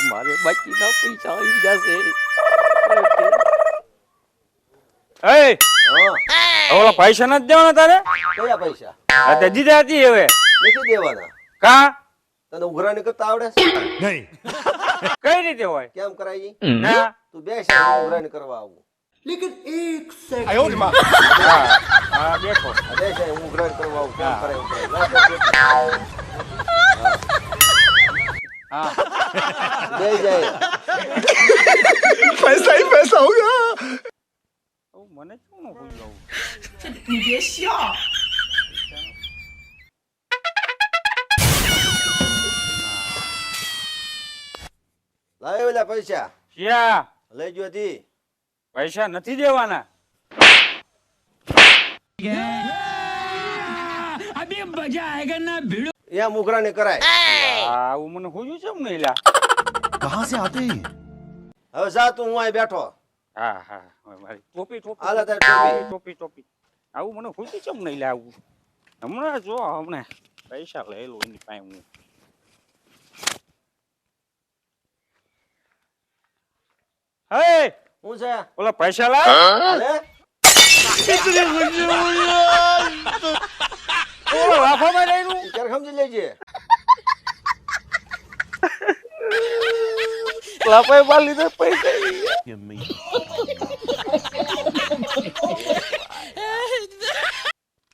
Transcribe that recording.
મારે બાકીના પૈસા આવી જશે. એ ઓલા પૈસા નથી દેવાના તારે? કયા પૈસા? આ તે દીધા હતી હવે નથી દેવાના. કા તને ઉઘરાણી કરતા આવડે છે? નહીં. કઈ રીતે હોય? કેમ કરાય? ના તું બેસ, હું ઉઘરાણી કરવા આવું. હા બેઠો. બેસ, હું ઉઘરાણી કરવા આવું. કેમ હા. કરાય હા બે જાય. पैसा ही पैसा होगा. મને શું નું પૂછ્યું? લાવે ઓલા પૈસા ક્યાં લઈ જો તી. પૈસા નથી દેવાના? એમ ઉઘરાણી કરાય. આવું મને પૂછ્યું છે ને એલા. कहाँ से आते हैं? હવે જા તું, હું અહીં બેઠો. હા હા હવે મારી ટોપી ટોપી હાલે તારી ટોપી. ટોપી ટોપી આવું મને પૂછ્યું છે ને એલા. આવું હમણાં જો હમણાં પૈસા લઈ લો એની પાસે હું. હે હું છે? ઓલા પૈસા લાવ. હાલે? ઓલા લાફામાં લઈનું. ઈ ક્યારે સમજી લેજે. લાફામાં લીધા પૈસા. ये मैं